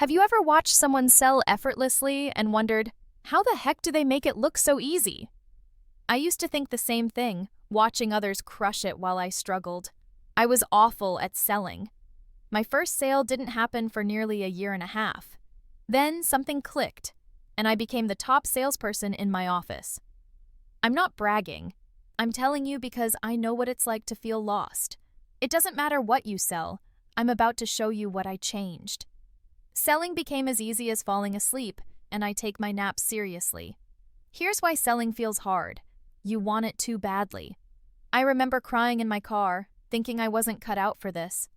Have you ever watched someone sell effortlessly and wondered, how the heck do they make it look so easy? I used to think the same thing, watching others crush it while I struggled. I was awful at selling. My first sale didn't happen for nearly a year and a half. Then something clicked, and I became the top salesperson in my office. I'm not bragging. I'm telling you because I know what it's like to feel lost. It doesn't matter what you sell. I'm about to show you what I changed. Selling became as easy as falling asleep, and I take my naps seriously. Here's why selling feels hard. You want it too badly. I remember crying in my car, thinking I wasn't cut out for this.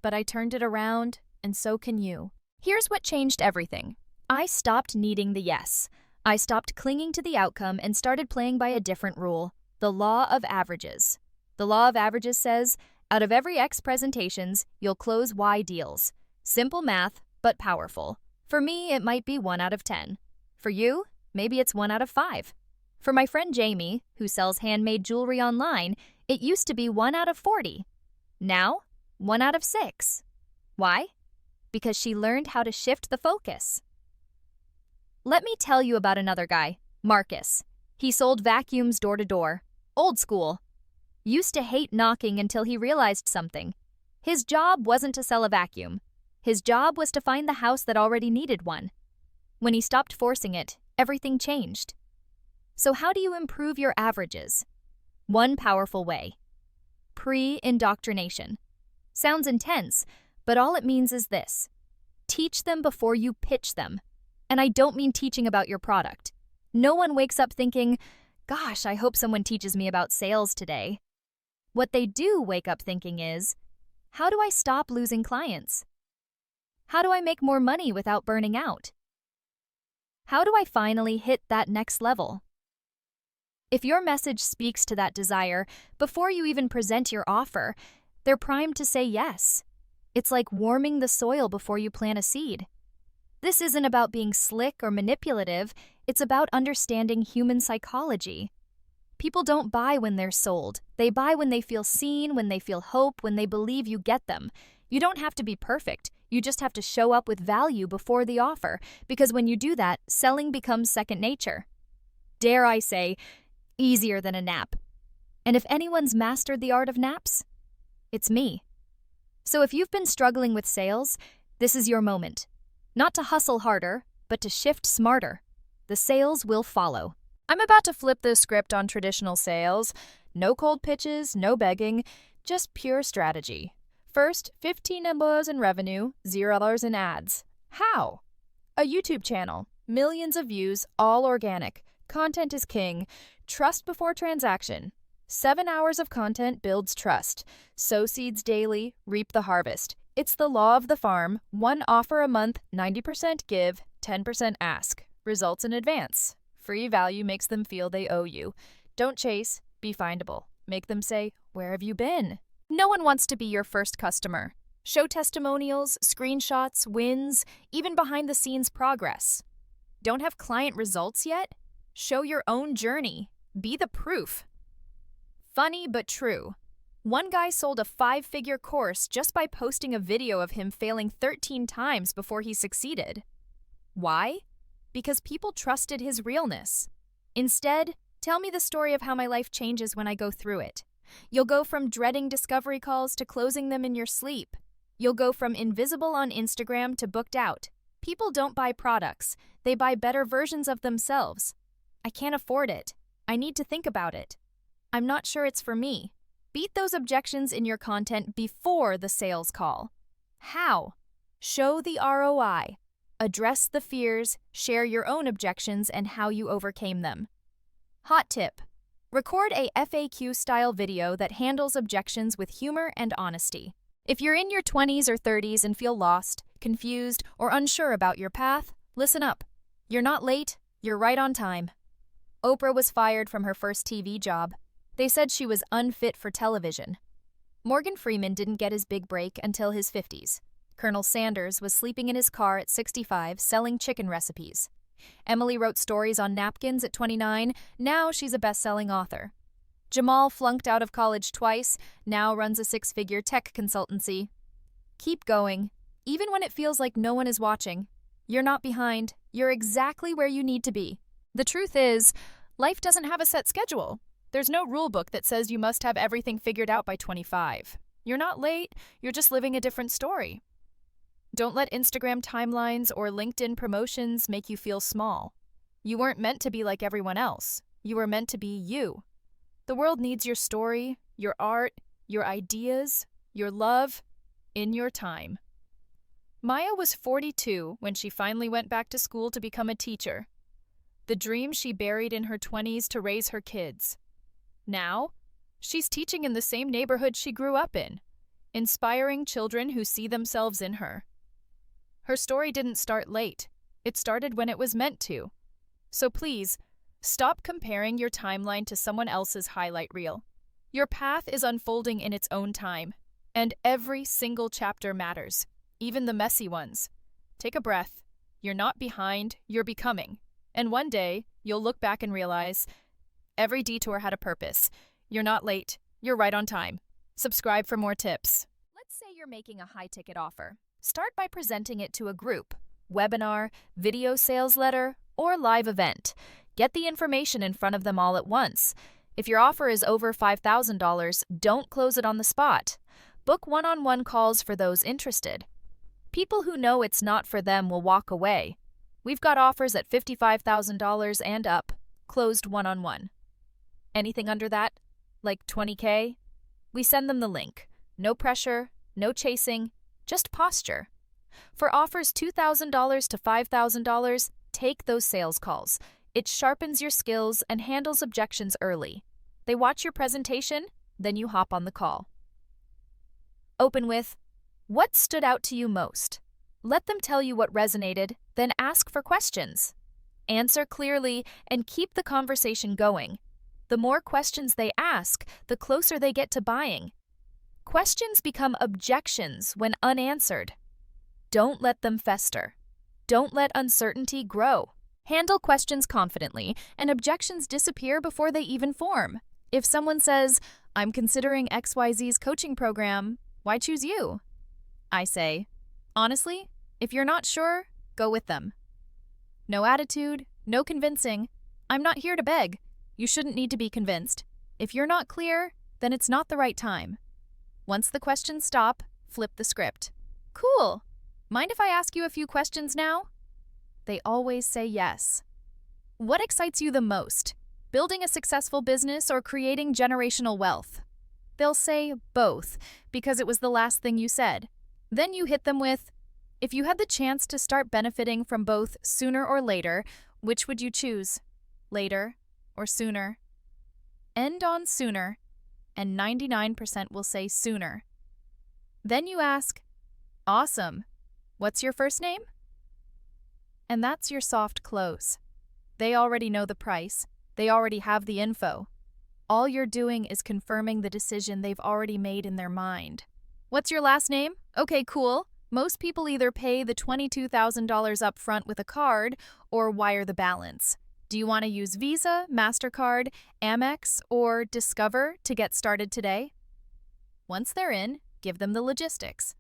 But I turned it around, and so can you. Here's what changed everything. I stopped needing the yes. I stopped clinging to the outcome and started playing by a different rule, the law of averages. The law of averages says, out of every X presentations, you'll close Y deals. Simple math, but powerful. For me, it might be 1 out of 10. For you, maybe it's 1 out of 5. For my friend Jamie, who sells handmade jewelry online, it used to be 1 out of 40. Now, 1 out of 6. Why? Because she learned how to shift the focus. Let me tell you about another guy, Marcus. He sold vacuums door to door. Old school. Used to hate knocking until he realized something. His job wasn't to sell a vacuum. His job was to find the house that already needed one. When he stopped forcing it, everything changed. So how do you improve your averages? One powerful way. Pre-indoctrination. Sounds intense, but all it means is this. Teach them before you pitch them. And I don't mean teaching about your product. No one wakes up thinking, gosh, I hope someone teaches me about sales today. What they do wake up thinking is, how do I stop losing clients? How do I make more money without burning out? How do I finally hit that next level? If your message speaks to that desire before you even present your offer, they're primed to say yes. It's like warming the soil before you plant a seed. This isn't about being slick or manipulative, it's about understanding human psychology. People don't buy when they're sold. They buy when they feel seen, when they feel hope, when they believe you get them. You don't have to be perfect. You just have to show up with value before the offer, because when you do that, selling becomes second nature. Dare I say, easier than a nap. And if anyone's mastered the art of naps, it's me. So if you've been struggling with sales, this is your moment. Not to hustle harder, but to shift smarter. The sales will follow. I'm about to flip the script on traditional sales. No cold pitches, no begging, just pure strategy. First, $15 in revenue, $0 in ads. How? A YouTube channel, millions of views, all organic. Content is king. Trust before transaction. 7 hours of content builds trust. Sow seeds daily, reap the harvest. It's the law of the farm. 1 offer a month, 90% give, 10% ask. Results in advance. Free value makes them feel they owe you. Don't chase, be findable. Make them say, where have you been? No one wants to be your first customer. Show testimonials, screenshots, wins, even behind-the-scenes progress. Don't have client results yet? Show your own journey. Be the proof. Funny but true. One guy sold a 5-figure course just by posting a video of him failing 13 times before he succeeded. Why? Because people trusted his realness. Instead, tell me the story of how my life changes when I go through it. You'll go from dreading discovery calls to closing them in your sleep. You'll go from invisible on Instagram to booked out. People don't buy products. They buy better versions of themselves. I can't afford it. I need to think about it. I'm not sure it's for me. Beat those objections in your content before the sales call. How? Show the ROI. Address the fears, share your own objections and how you overcame them. Hot tip. Record a FAQ-style video that handles objections with humor and honesty. If you're in your 20s or 30s and feel lost, confused, or unsure about your path, listen up. You're not late, you're right on time. Oprah was fired from her first TV job. They said she was unfit for television. Morgan Freeman didn't get his big break until his 50s. Colonel Sanders was sleeping in his car at 65 selling chicken recipes. Emily wrote stories on napkins at 29, now she's a best-selling author. Jamal flunked out of college twice, now runs a 6-figure tech consultancy. Keep going. even when it feels like no one is watching. You're not behind. You're exactly where you need to be. The truth is, life doesn't have a set schedule. There's no rule book that says you must have everything figured out by 25. You're not late, you're just living a different story. Don't let Instagram timelines or LinkedIn promotions make you feel small. You weren't meant to be like everyone else. You were meant to be you. The world needs your story, your art, your ideas, your love, in your time. Maya was 42 when she finally went back to school to become a teacher. The dream she buried in her 20s to raise her kids. Now, she's teaching in the same neighborhood she grew up in, inspiring children who see themselves in her. Her story didn't start late. It started when it was meant to. So please, stop comparing your timeline to someone else's highlight reel. Your path is unfolding in its own time, and every single chapter matters, even the messy ones. Take a breath. You're not behind, you're becoming. And one day, you'll look back and realize every detour had a purpose. You're not late, you're right on time. Subscribe for more tips. Let's say you're making a high-ticket offer. Start by presenting it to a group, webinar, video sales letter, or live event. Get the information in front of them all at once. If your offer is over $5,000, don't close it on the spot. Book one-on-one calls for those interested. People who know it's not for them will walk away. We've got offers at $55,000 and up, closed one-on-one. Anything under that, like $20K? We send them the link. No pressure, no chasing, just posture. For offers $2,000 to $5,000, take those sales calls. It sharpens your skills and handles objections early. They watch your presentation, then you hop on the call. Open with, what stood out to you most? Let them tell you what resonated, then ask for questions. Answer clearly and keep the conversation going. The more questions they ask, the closer they get to buying. Questions become objections when unanswered. Don't let them fester. Don't let uncertainty grow. Handle questions confidently, and objections disappear before they even form. If someone says, I'm considering XYZ's coaching program, why choose you? I say, honestly, if you're not sure, go with them. No attitude, no convincing. I'm not here to beg. You shouldn't need to be convinced. If you're not clear, then it's not the right time. Once the questions stop, flip the script. Cool. Mind if I ask you a few questions now? They always say yes. What excites you the most? Building a successful business or creating generational wealth? They'll say both, because it was the last thing you said. Then you hit them with, if you had the chance to start benefiting from both sooner or later, which would you choose? Later or sooner? End on sooner, and 99% will say sooner. Then you ask, awesome. What's your first name? And that's your soft close. They already know the price. They already have the info. All you're doing is confirming the decision they've already made in their mind. What's your last name? Okay, cool. Most people either pay the $22,000 up front with a card or wire the balance. Do you want to use Visa, MasterCard, Amex, or Discover to get started today? Once they're in, give them the logistics.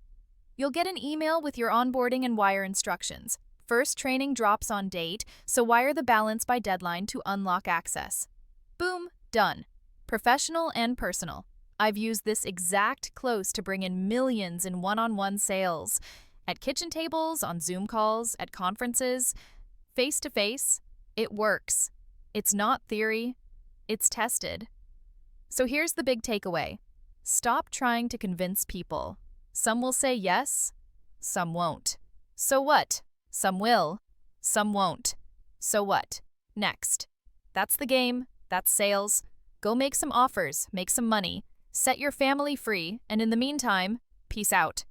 You'll get an email with your onboarding and wire instructions. First training drops on date, so wire the balance by deadline to unlock access. Boom, done. Professional and personal. I've used this exact close to bring in millions in one-on-one sales. At kitchen tables, on Zoom calls, at conferences, face-to-face. It works. It's not theory. It's tested. So here's the big takeaway. Stop trying to convince people. Some will say yes, some won't. So what? Some will, some won't. So what? Next. That's the game. That's sales. Go make some offers, make some money, set your family free, and in the meantime, peace out.